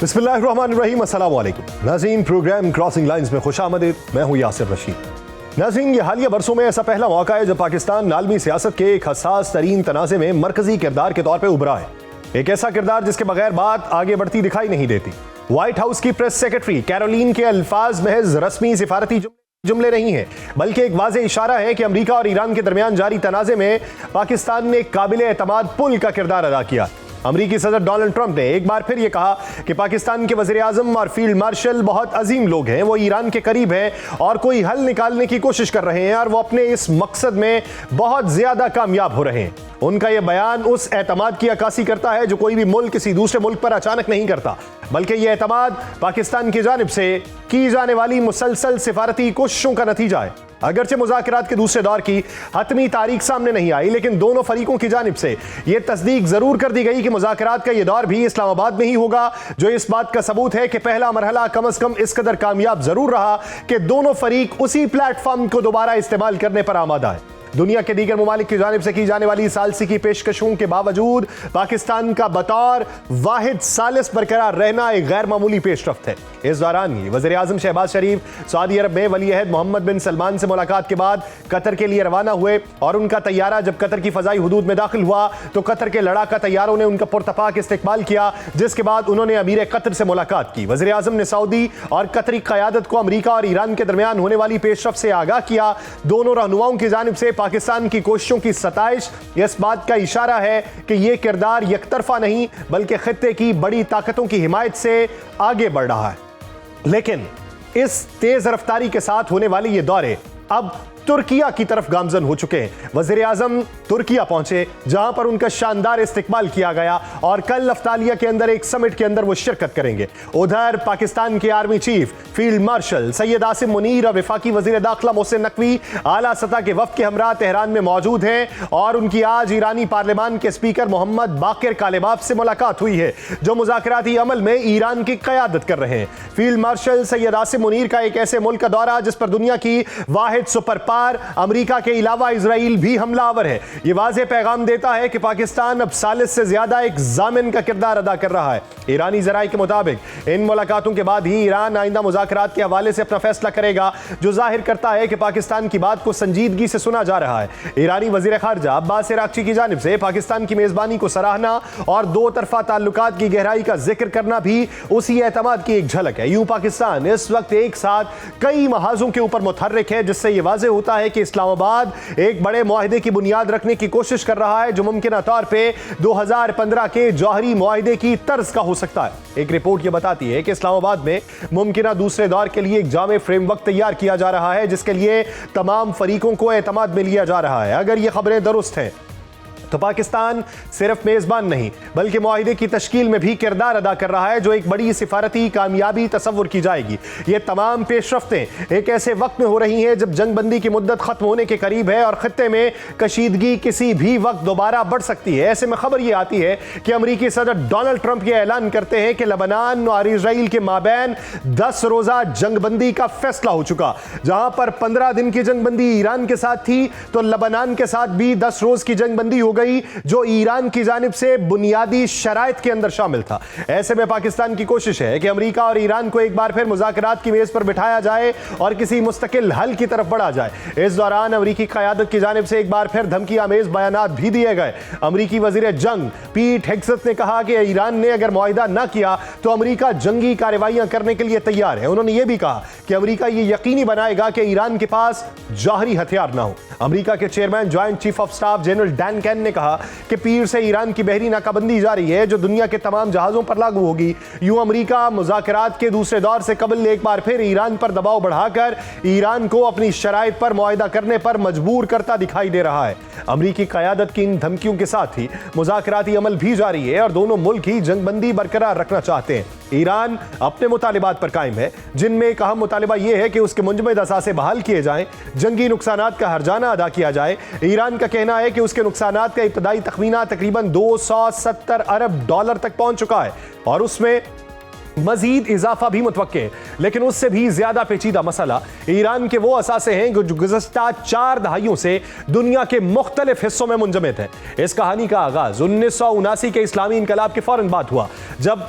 बिस्मिल्लाहिर्रहमानिर्रहीम, अस्सलाम वालेकुम नाज़रीन। प्रोग्राम क्रॉसिंग लाइंस में खुशामदीद। मैं हूं यासिर रशीद। नाज़रीन, ये हालिया बरसों में ऐसा पहला मौका है जब पाकिस्तान आलमी सियासत के एक हसास तरीन तनाज़े में मरकजी किरदार के तौर पर उभरा है। एक ऐसा किरदार जिसके बगैर बात आगे बढ़ती दिखाई नहीं देती। व्हाइट हाउस की प्रेस सेक्रेटरी कैरोलीन के अल्फाज महज रस्मी सिफारती जुमले नहीं है, बल्कि एक वाज़ेह इशारा है कि अमेरिका और ईरान के दरमियान जारी तनाज़े में पाकिस्तान ने काबिल एतमाद पुल का किरदार अदा किया। अमेरिकी सदर डोनाल्ड ट्रंप ने एक बार फिर यह कहा कि पाकिस्तान के वज़ीर आज़म और फील्ड मार्शल बहुत अजीम लोग हैं, वो ईरान के करीब हैं और कोई हल निकालने की कोशिश कर रहे हैं और वो अपने इस मकसद में बहुत ज्यादा कामयाब हो रहे हैं। उनका यह बयान उस एतमाद की अक्कासी करता है जो कोई भी मुल्क किसी दूसरे मुल्क पर अचानक नहीं करता, बल्कि यह एतमाद पाकिस्तान की जानिब से की जाने वाली मुसलसल सिफारती कोशिशों का नतीजा है। अगरचे मुज़ाकरात के दूसरे दौर की हतमी तारीख सामने नहीं आई, लेकिन दोनों फरीकों की जानिब से यह तस्दीक जरूर कर दी गई कि मुज़ाकरात का यह दौर भी इस्लामाबाद में ही होगा, जो इस बात का सबूत है कि पहला मरहला कम अज कम इस कदर कामयाब जरूर रहा कि दोनों फरीक उसी प्लेटफॉर्म को दोबारा इस्तेमाल करने पर आमादा है। दुनिया के दीगर ममालिक की जानिब से की जाने वाली सालसी की पेशकशों के बावजूद पाकिस्तान का बतौर वाहिद सालिस बरकरार रहना एक गैर मामूली पेशरफ्त है। इस दौरान ही वज़ीर आज़म शहबाज शरीफ सऊदी अरब में वली अहद मोहम्मद बिन सलमान से मुलाकात के बाद कतर के लिए रवाना हुए और उनका तैयारा जब कतर की फ़ज़ाई हुदूद में दाखिल हुआ तो कतर के लड़ाका तैयारों ने उनका पुरतपाक इस्तकबाल किया, जिसके बाद उन्होंने अमीर कतर से मुलाकात की। वज़ीर आज़म ने सऊदी और कतरी क़यादत को अमरीका और ईरान के दरमियान होने वाली पेशरफ्त से आगाह किया। दोनों रहनुमाओं की जानिब से पाकिस्तान की कोशिशों की सताइश इस बात का इशारा है कि यह किरदार यकतरफा नहीं बल्कि खित्ते की बड़ी ताकतों की हिमायत से आगे बढ़ रहा है। लेकिन इस तेज रफ्तारी के साथ होने वाले ये दौरे अब तुर्किया की तरफ गामजन हो चुके हैं। वज़ीर आज़म तुर्किया पहुंचे, जहां पर उनका शानदार इस्तकबाल किया गया और कल अफ्तालिया के अंदर एक समिट के अंदर वो शिरकत करेंगे। उधर पाकिस्तान के army chief field marshal Syed Asim Munir और वफाकी वज़ीर दाखिला मोहसिन नकवी आला सतह के वफ़द के हमरा तेहरान में मौजूद हैं और उनकी आज ईरानी पार्लियामान के स्पीकर मोहम्मद बाकिर कालिबाफ से मुलाकात हुई है, जो मुज़ाकराती अमल में ईरान की क़यादत कर रहे हैं। फील्ड मार्शल सैयद आसिम मुनीर का एक ऐसे मुल्क का दौरा जिस पर दुनिया की वाहिद सुपर अमेरिका के अलावा इजराइल भी हमलावर है, यह वाज़ेह पैगाम देता है कि पाकिस्तान अब सालिस से ज्यादा एक जामिन का किरदार अदा कर रहा है। ईरानी ज़राए के मुताबिक इन मुलाकातों के बाद ही ईरान आइंदा मुज़ाकरात के हवाले से अपना फैसला करेगा, जो जाहिर करता है कि पाकिस्तान की बात को संजीदगी से सुना जा रहा है। ईरानी वज़ीर ख़ारजा अब्बास अराग़ची की जानिब से पाकिस्तान की मेज़बानी को सराहना और दो तरफा ताल्लुकात की गहराई का जिक्र करना भी उसी एतमाद की एक झलक है। यूं पाकिस्तान इस वक्त एक साथ कई महाजों के ऊपर मुतहर्रिक है, जिससे यह वाज़ेह होता है कि इस्लामाबाद एक बड़े मुआहदे की बुनियाद रखने की कोशिश कर रहा है, जो मुमकिन तौर पे 2015 के जौहरी मुआहदे की तर्ज का हो सकता है। एक रिपोर्ट यह बताती है कि इस्लामाबाद में मुमकिन दूसरे दौर के लिए एक जामे फ्रेमवर्क तैयार किया जा रहा है, जिसके लिए तमाम फरीकों को एतमाद में लिया जा रहा है। अगर ये खबरें दुरुस्त हैं तो पाकिस्तान सिर्फ मेज़बान नहीं बल्कि मुआहिदे की तश्कील में भी किरदार अदा कर रहा है, जो एक बड़ी सिफारती कामयाबी तसव्वुर की जाएगी। ये तमाम पेशरफ्तें एक ऐसे वक्त में हो रही हैं जब जंगबंदी की मुद्दत खत्म होने के करीब है और खत्ते में कशीदगी किसी भी वक्त दोबारा बढ़ सकती है। ऐसे में खबर यह आती है कि अमेरिकी सदर डोनाल्ड ट्रंप ये ऐलान करते हैं कि लेबनान और इजराइल के माबैन 10 रोज़ा जंगबंदी का फैसला हो चुका। जहां पर 15 दिन की जंगबंदी ईरान के साथ थी, तो लेबनान के साथ भी 10 रोज की जंगबंदी हो गई, जो ईरान की जानिब से बुनियादी शराइत के अंदर शामिल था। ऐसे में पाकिस्तान की कोशिश है कि अमेरिका और ईरान को एक बार फिर मुज़ाकरात की मेज पर बिठाया जाए और किसी मुस्तकिल हल की तरफ बढ़ा जाए। इस दौरान अमेरिकी क़यादत की जानिब से एक बार फिर धमकी आमेज बयानात भी दिए गए। अमेरिकी वज़ीर जंग पीट हेग्सेथ ने कहा कि ईरान ने अगर मुआहिदा न किया तो अमेरिका जंगी कार्रवाइयां करने के लिए तैयार है। उन्होंने यह भी कहा कि अमेरिका यह यकीनी बनाएगा कि ईरान के पास जौहरी हथियार न हो। अमेरिका के chairman joint chief of staff general Dan can ने कहा कि पीर से ईरान की बहरी नाकाबंदी जारी है, जो दुनिया के तमाम जहाजों पर लागू होगी। यूं अमेरिका मुज़ाकरात के दूसरे दौर से कबल एक बार फिर ईरान पर दबाव बढ़ाकर ईरान को अपनी शराइत पर मुआहिदा करने पर मजबूर करता दिखाई दे रहा है। अमेरिकी क़यादत की इन धमकियों के साथ ही मुज़ाकराती अमल भी जारी है और दोनों मुल्क ही जंगबंदी बरकरार रखना चाहते हैं। ईरान अपने मुतालिबात पर कायम है, जिनमें एक अहम मुतालिबा यह है कि उसके मुंजमद असासे बहाल किए जाएं, जंगी नुकसानात का हर्जाना अदा किया जाए। ईरान का कहना है कि उसके नुकसानात का इब्तदाई तखमीना तकरीबन 270 अरब डॉलर तक पहुंच चुका है और उसमें मजीद इजाफा भी मुतवक्के है। लेकिन उससे भी ज्यादा पेचीदा मसला ईरान के वो असासे हैं जो गुज़श्ता 4 दहाइयों से दुनिया के मुख्तलिफ हिस्सों में मुंजमद है। इस कहानी का आगाज 1979 के इस्लामी इनकलाब के फौरन बाद हुआ, जब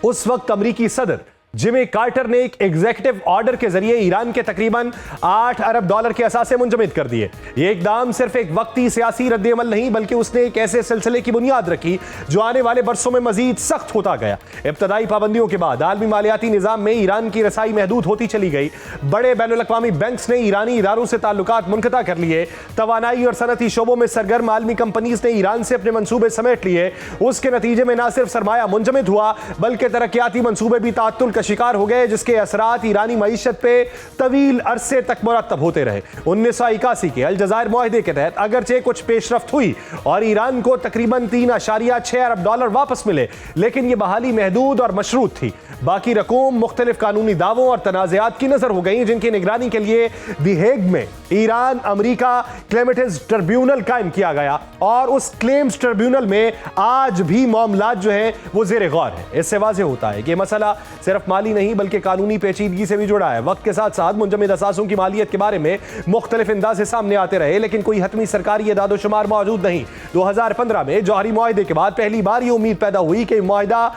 उस वक्त अमेरिकी सदर जिमी कार्टर ने एक एग्जीक्यूटिव ऑर्डर के जरिए ईरान के तकरीबन $8 अरब के असासे मुंजमद कर दिए। ये इकदाम सिर्फ एक वक्ती सियासी रद्द-ए-अमल नहीं बल्कि उसने एक ऐसे सिलसिले की बुनियाद रखी जो आने वाले बरसों में मजीद सख्त होता गया। इब्तदाई पाबंदियों के बाद आलमी मालियाती निजाम में ईरान की रसाई महदूद होती चली गई। बड़े बैनुल-अक़वामी बैंक्स ने ईरानी इदारों से ताल्लुकात मुनक़ता कर लिए। तवानाई और सनती शोबों में सरगर्म आलमी कंपनीज ने ईरान से अपने मंसूबे समेट लिए। उसके नतीजे में न सिर्फ सरमाया मुंजमद हुआ बल्कि तरक्याती मंसूबे भी ताअत्तुल का शिकार हो गए, जिसके असरात ईरानी मईशत पे तवील अरसे तक मुरतब होते रहे। 1981 के अलजज़ायर मुआहदे के तहत अगरचे कुछ पेशरफ्त हुई और ईरान को तकरीबन $3.6 अरब वापस मिले, लेकिन यह बहाली महदूद और मशरूत थी। बाकी रकूम मुख्तलिफ कानूनी दावों और तनाज़ात की नजर हो गई, जिनकी निगरानी के लिए दी हेग में ईरान अमेरिका क्लेमेटिस ट्रिब्यूनल कायम किया गया और उस क्लेम्स ट्रिब्यूनल में आज भी मामलात जो है वो ज़ेर गौर है। इससे वाज़ेह होता है कि मसला सिर्फ माली नहीं बल्कि कानूनी पेचीदगी से भी जुड़ा है। वक्त के साथ साथ मुंजमद असासों की मालियत के बारे में मुख्तलिफ अंदाज़े सामने आते रहे, लेकिन कोई हतमी सरकारी एदाद-ओ-शुमार मौजूद नहीं। 2015 में जौहरी मुआहदे के बाद पहली बार ये उम्मीद पैदा हुई कि मुआहदा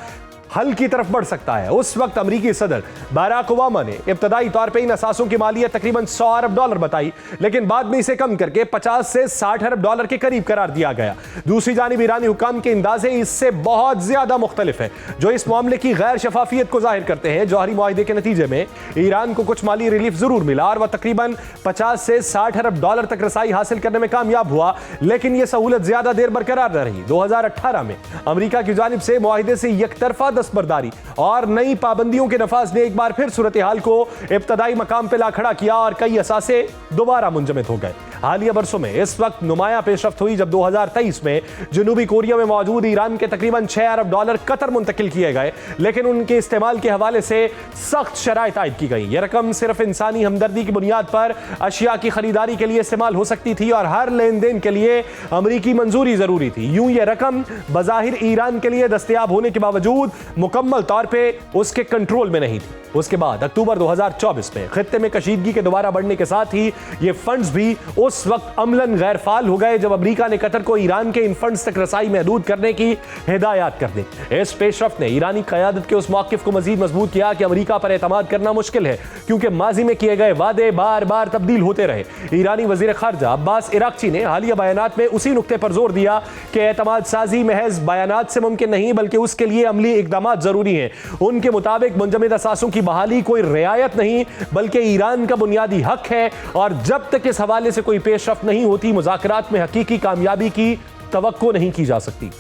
हल की तरफ बढ़ सकता है। उस वक्त अमेरिकी सदर बराक ओबामा ने इब्तदाई तौर पर इन असासों की मालियत तकरीबन $100 अरब बताई, लेकिन बाद में इसे कम करके $50 से $60 अरब के करीब करार दिया गया। दूसरी जानिब ईरानी हुकाम के अंदाजे इससे बहुत ज्यादा मुख्तलिफ है, जो इस मामले की गैर शफाफियत को जाहिर करते हैं। जौहरी मुआहदे के नतीजे में ईरान को कुछ माली रिलीफ जरूर मिला और वह तकरीबन $50 से $60 अरब तक रसाई हासिल करने में कामयाब हुआ, लेकिन यह सहूलत ज्यादा देर बरकरार न रही। 2018 में अमेरिका की जानिब से मुआहदे से यकतरफा दस्तबरदारी और नई पाबंदियों के नफाज ने एक बार फिर सूरत हाल को इब्तदाई मकाम पर ला खड़ा किया और कई असासे दोबारा मुंजमद हो गए। हालिया बरसों में इस वक्त नुमाया पेशरफ्त हुई जब 2023 में जनूबी कोरिया में मौजूद ईरान के तकरीबन $6 अरब कतर मुंतकिल किए गए, लेकिन उनके इस्तेमाल के हवाले से सख्त शराइत आयद की गई। यह रकम सिर्फ इंसानी हमदर्दी की बुनियाद पर अशिया की खरीदारी के लिए इस्तेमाल हो सकती थी और हर लेन देन के लिए अमरीकी मंजूरी जरूरी थी। यूं यह रकम बज़ाहिर ईरान के लिए दस्तयाब होने के बावजूद मुकम्मल तौर पर उसके कंट्रोल में नहीं थी। उसके बाद अक्टूबर 2024 में खित्ते में कशीदगी के दोबारा बढ़ने के साथ ही ये फंड्स भी उस वक्त अमलन गैर फाल हो गए जब अमेरिका ने कतर को ईरान के इन फंड्स तक रसाई महदूद करने की हिदायत कर दी। इस पेशरफ्त ने ईरानी क़यादत के उस मौक़िफ़ को मजीद मजबूत किया कि अमेरिका पर एतमाद करना मुश्किल है, क्योंकि माजी में किए गए वादे बार बार तब्दील होते रहे। ईरानी वज़ीर ख़ारजा अब्बास इराक़ची ने हालिया बयानात में उसी नुक्ते पर जोर दिया कि एतमाद साजी महज बयानात से मुमकिन नहीं बल्कि उसके लिए अमली इक़दामात ज़रूरी हैं। उनके मुताबिक मुंजमद असासों की बहाली कोई रियायत नहीं बल्कि ईरान का बुनियादी हक है, और जब तक इस हवाले से कोई पेशरफ्त नहीं होती मुज़ाकरात में हकीकी कामयाबी की तवक्को नहीं की जा सकती।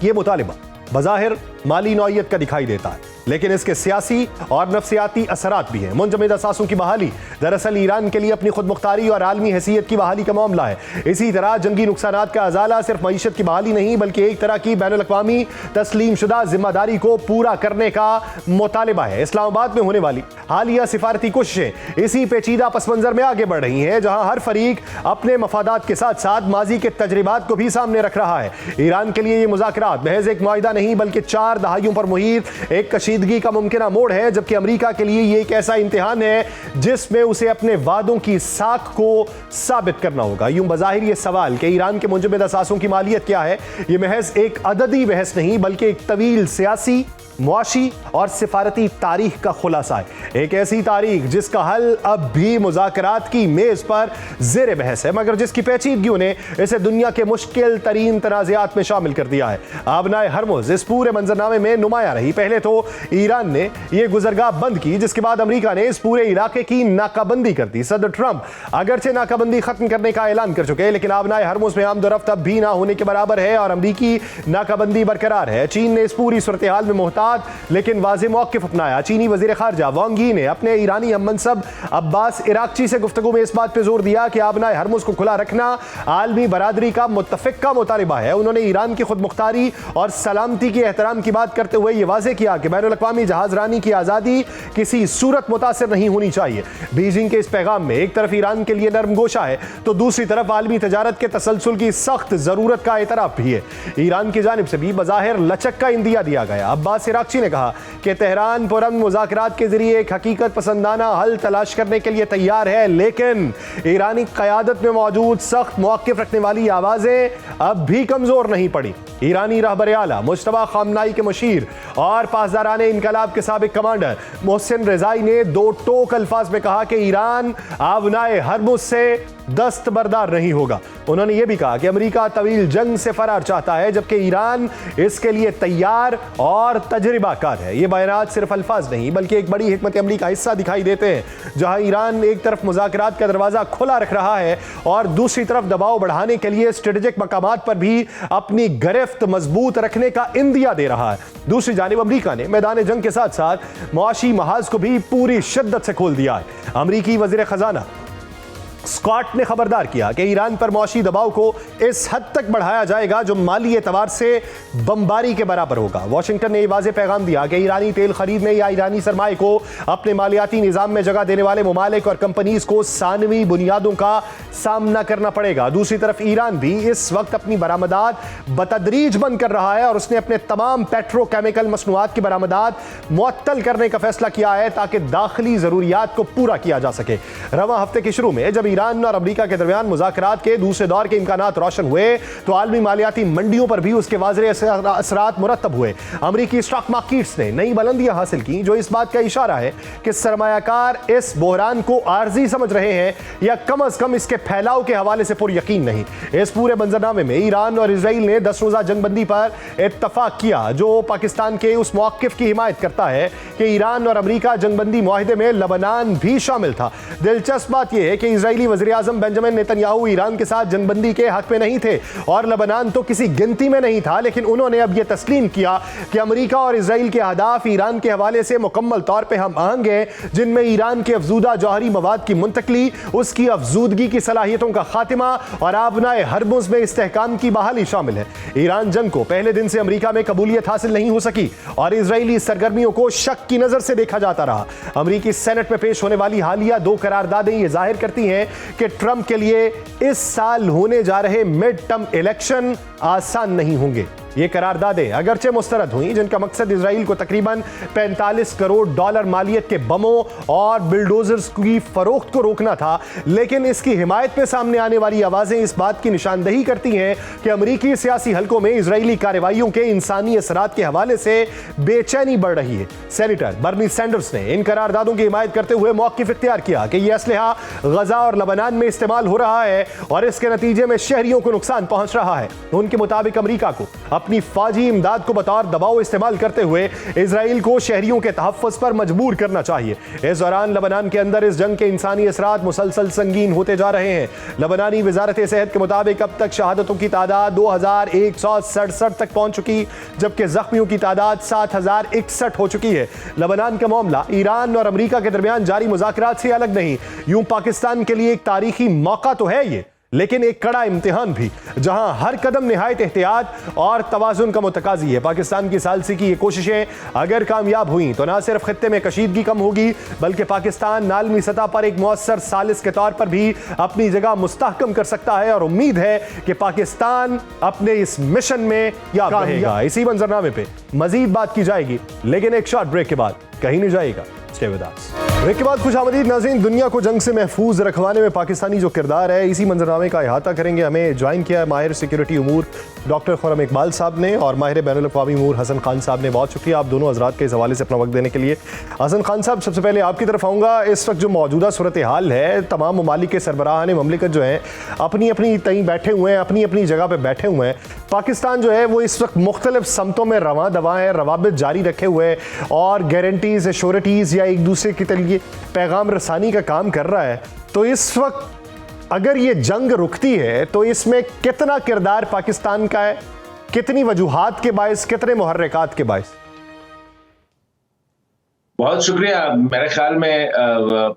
यह मुतालिबा बज़ाहिर माली नौइयत का दिखाई देता है, लेकिन इसके सियासी और नफ्सियाती असरात भी हैं। मुंजमद असासों की बहाली दरअसल ईरान के लिए अपनी खुद मुख्तारी और आलमी हैसियत की बहाली का मामला है। इसी तरह जंगी नुकसानात का अजाला सिर्फ मईशत की बहाली नहीं बल्कि एक तरह की बैनुल-अक़वामी तस्लीम शुदा जिम्मेदारी को पूरा करने का मुतालिबा है। इस्लामाबाद में होने वाली हालिया सिफारती कोशिशें इसी पेचीदा पस मंजर में आगे बढ़ रही हैं, जहां हर फरीक अपने मफादात के साथ साथ माजी के तजर्बात को भी सामने रख रहा है। ईरान के लिए ये मुज़ाकरात महज एक मुआहिदा नहीं बल्कि 4 दहाइयों पर मुहीत एक कशीदगी का मुमकिना मोड़ है, जबकि अमेरिका के लिए ये एक ऐसा इम्तिहान है जिसमें उसे अपने वादों की साख को साबित करना होगा। यूं बज़ाहिर ये सवाल कि ईरान के मुंजमद असासों की मालियत क्या है, ये महज एक अददी बहस नहीं बल्कि एक तवील सियासी, मुआशी और सिफारती तारीख का खुलासा है। एक ऐसी तारीख जिसका हल अब भी मुज़ाकरात की मेज पर ज़ेर बहस है, मगर जिसकी पेचीदगियों ने इसे दुनिया के मुश्किल तरीन तनाज़ात में शामिल कर दिया है। आबनाए हरमुज़ इस पूरे मंजरनामे में नुमाया रही। पहले तो ईरान ने यह गुजरगाह बंद की, जिसके बाद अमेरिका ने इस पूरे इलाके की नाकाबंदी कर दी। सदर ट्रंप अगरचे नाकाबंदी खत्म करने का ऐलान कर चुके हैं, लेकिन आबनाए हरमुज़ में आमदोरफ्त अब भी ना होने के बराबर है और अमरीकी नाकाबंदी बरकरार है। चीन ने इस पूरी सूरत हाल में मोहतात लेकिन वाज़ेह मौक़िफ़ अपनाया। चीनी वज़ीर ख़ारजा वांग यी ने अपने ईरानी हममनसब अब्बास इराक़ची से गुफ्तगू में इस बात पर जोर दिया कि आबनाए हरमुज़ को खुला रखना आलमी बरादरी का मुत्तफ़िक़ का मुतालिबा है। उन्होंने ईरान की खुद मुख्तारी और सलामती के एहतराम की बात करते हुए यह वाज़ेह किया कि बैनुल-अक़वामी जहाज़रानी की आज़ादी किसी सूरत मुतासिर नहीं होनी चाहिए। बीजिंग के इस पैगाम में एक तरफ ईरान के लिए नरम गोशा है तो दूसरी तरफ आलमी तजारत के तसलसल की सख्त ज़रूरत का एतराफ़ भी है। ईरान की जानिब से भी बज़ाहिर लचक का इंदिया दिया गया। अब्बास इराक़ची ने कहा कि तेहरान पुरअमन मुज़ाकरात के जरिए एक हकीकत पसंदाना हल तलाश करने के लिए तैयार है, लेकिन ईरानी क़यादत में मौजूद सख्त मौक़िफ़ रखने वाली आवाज़ें अब भी कमज़ोर नहीं पड़ी। ईरानी रहबर आला मुज्तबा ख़ामनाई के मुशीर और पासदाराने इनकलाब के साबिक़ कमांडर मोहसिन रिज़ाई ने दो टोक अल्फाज में कहा कि ईरान आबनाए हरमुज़ से दस्तबरदार नहीं होगा। उन्होंने यह भी कहा कि अमेरिका तवील जंग से फरार चाहता है, जबकि ईरान इसके लिए तैयार और तजर्बाकार है। ये बयानात सिर्फ अल्फाज नहीं बल्कि एक बड़ी हिकमत अमली का हिस्सा दिखाई देते हैं, जहां ईरान एक तरफ मुज़ाकरात का दरवाज़ा खुला रख रहा है और दूसरी तरफ दबाव बढ़ाने के लिए स्ट्रेटेजिक मकामात पर भी अपनी गिरफ्त मजबूत रखने का इंदिया दे रहा है। दूसरी जानिब अमरीका ने मैदान जंग के साथ साथ मुआशी महाज को भी पूरी शिद्दत से खोल दिया है। अमरीकी वज़ीर ख़ज़ाना स्कॉट ने खबरदार किया कि ईरान पर मौशी दबाव को इस हद तक बढ़ाया जाएगा जो माली एतबार से बमबारी के बराबर होगा। वाशिंगटन ने यह वाज़ेह पैगाम दिया कि ईरानी तेल खरीदने या ईरानी सरमाए को अपने मालियाती निज़ाम में जगह देने वाले ममालिक और कंपनीज को सानवी बुनियादों का सामना करना पड़ेगा। दूसरी तरफ ईरान भी इस वक्त अपनी बरामदात बतदरीज बंद कर रहा है और उसने अपने तमाम पेट्रोकेमिकल मसनूआत की बरामदात मुअत्तल करने का फैसला किया है ताकि दाखिली ज़रूरियात को पूरा किया जा सके। रवां हफ्ते के शुरू में जब ईरान और अमेरिका के दरमियान मुज़ाकरात के दूसरे दौर के इम्कानात रोशन हुए तो आलमी मालियाती मंडियों पर भी उसके वाज़ेह असरात मुरतब हुए। अमेरिकी स्टॉक मार्केट्स ने नई बुलंदियां हासिल की, जो इस बात का इशारा है कि सरमायाकार इस बहरान को आर्जी समझ रहे हैं या कम अज कम इसके फैलाव के हवाले से पुर यकीन नहीं। इस पूरे मंजरनामे में ईरान और इसराइल ने 10 रोज़ा जंगबंदी पर इत्तफाक किया, जो पाकिस्तान के उस मौक़िफ़ की हिमायत करता है कि ईरान और अमेरिका जंगबंदी मुआहिदे में लबनान भी शामिल था। दिलचस्प बात यह है कि इजरायली वज़ीर आज़म बेंजामिन नेतन्याहू ईरान के साथ जंगबंदी के हक में नहीं थे और लबनान तो किसी गिनती में नहीं था, लेकिन उन्होंने अब यह तस्लीम किया कि अमेरिका और इजराइल के अहदाफ ईरान के हवाले से मुकम्मल तौर पर हम आहंग हैं, जिनमें ईरान के अफजूदा जौहरी मवाद की मुंतकली, उसकी अफजूदगी की सलाहियतों का खात्मा और आबनाए हरमुज़ में इस्तेहकाम की बहाली शामिल है। ईरान जंग को पहले दिन से अमेरिका में कबूलियत हासिल नहीं हो सकी और इजरायली सरगर्मियों को शक की नजर से देखा जाता रहा। अमेरिकी सेनेट में पेश होने वाली हालिया 2 करारदादें यह जाहिर करती हैं कि ट्रंप के लिए इस साल होने जा रहे मिड टर्म इलेक्शन आसान नहीं होंगे। ये करारदादें अगरचे मुस्तरद हुई, जिनका मकसद इजराइल को तकरीबन 45 करोड़ डॉलर मालियत के बमों और बिल्डोजर्स की फरोख्त को रोकना था, लेकिन इसकी हिमायत में सामने आने वाली आवाजें इस बात की निशानदही करती हैं कि अमेरिकी सियासी हलकों में इजरायली कार्रवाइयों के इंसानी असरात के हवाले से बेचैनी बढ़ रही है। सेनेटर बर्नी सैंडर्स ने इन करारदादों की हिमायत करते हुए मौक़िफ़ इख्तियार किया कि यह असलहा गजा और लबनान में इस्तेमाल हो रहा है और इसके नतीजे में शहरियों को नुकसान पहुंच रहा है। उनके मुताबिक अमेरिका को अपनी फौजी इमदाद को बतौर दबाव इस्तेमाल करते हुए इजराइल को शहरियों के तहफ़्फ़ुज़ पर मजबूर करना चाहिए। इस दौरान लबनान के अंदर इस जंग के इंसानी असरात मुसलसल संगीन होते जा रहे हैं। लबनानी वजारत सेहत के मुताबिक अब तक शहादतों की तादाद 2167 तक पहुंच चुकी, जबकि जख्मियों की तादाद 7061 हो चुकी है। लबनान का मामला ईरान और अमेरिका के दरमियान जारी मुज़ाकरात से अलग नहीं। यूं पाकिस्तान के लिए एक तारीखी मौका तो है ये, लेकिन एक कड़ा इम्तिहान भी, जहां हर कदम निहायत एहतियात और तवाज़ुन का मुतकाज़ी है। पाकिस्तान की सालसी की ये कोशिशें अगर कामयाब हुई तो ना सिर्फ खित्ते में कशीदगी कम होगी, बल्कि पाकिस्तान आलमी सतह पर एक मौसर सालिस के तौर पर भी अपनी जगह मुस्तहकम कर सकता है और उम्मीद है कि पाकिस्तान अपने इस मिशन में कामयाब रहेगा। इसी मंजरनामे पे मजीद बात की जाएगी, लेकिन एक शॉर्ट ब्रेक के बाद कहीं नहीं जाएगा। Stay with us. ब्रेक के बाद खुशामदीद नाज़रीन, दुनिया को जंग से महफूज रखवाने में पाकिस्तानी जो किरदार है, इसी मंजरनामे का अहाता करेंगे। हमें ज्वाइन किया है माहिर सिक्योरिटी उमूर डॉक्टर खुर्रम इकबाल साहब ने और माहिर बैनुल-अक़वामी उमूर हसन खान साहब ने। बहुत शुक्रिया आप दोनों हज़रात के इस हवाले से अपना वक्त देने के लिए। हसन खान साहब, सबसे पहले आपकी तरफ आऊँगा। इस वक्त जो मौजूदा सूरत हाल है, तमाम ममालिक के सरबराहान ममलिकत जो हैं अपनी अपनी तई बैठे हुए हैं, अपनी अपनी जगह पर बैठे हुए हैं। पाकिस्तान जो है वो इस वक्त मुख्तलिफ समतों में रवां दवा है, रवाबित जारी रखे हुए और गारंटीज़, एश्योरिटीज़ या एक दूसरे की तरीके पैगाम रसानी का काम कर रहा है। तो इस वक्त अगर ये जंग रुकती है तो इसमें कितना किरदार पाकिस्तान का है, कितनी वजूहात के बायस, कितने मुहर्रिकात के बायस? बहुत शुक्रिया। मेरे ख्याल में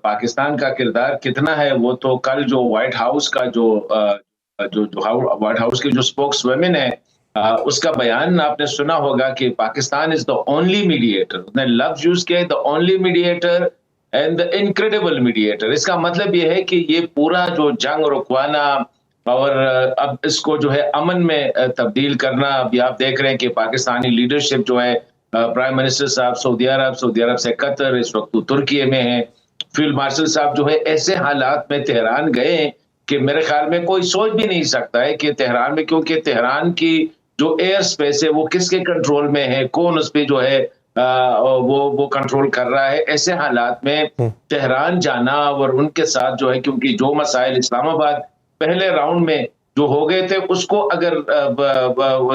पाकिस्तान का किरदार कितना है वो तो कल जो व्हाइट हाउस का जो व्हाइट हाउस की जो स्पोक्स वुमेन है उसका बयान आपने सुना होगा कि Pakistan is the only mediator. उसने लफ्ज यूज किया, the only mediator and the incredible mediator. इसका मतलब ये है कि ये पूरा जो जंग रुकवाना और अब इसको जो है अमन में तब्दील करना, अभी आप देख रहे हैं कि पाकिस्तानी लीडरशिप जो है प्राइम मिनिस्टर साहब सऊदी अरब से कतर, इस वक्त तुर्की में है। फील्ड मार्शल साहब जो है ऐसे हालात में तेहरान गए कि मेरे ख्याल में कोई सोच भी नहीं सकता है कि तेहरान में, क्योंकि तेहरान की जो एयर स्पेस है वो किसके कंट्रोल में है, कौन उस पे जो है वो कंट्रोल कर रहा है। ऐसे हालात में तेहरान जाना और उनके साथ जो है, क्योंकि जो मसाइल इस्लामाबाद पहले राउंड में जो हो गए थे उसको अगर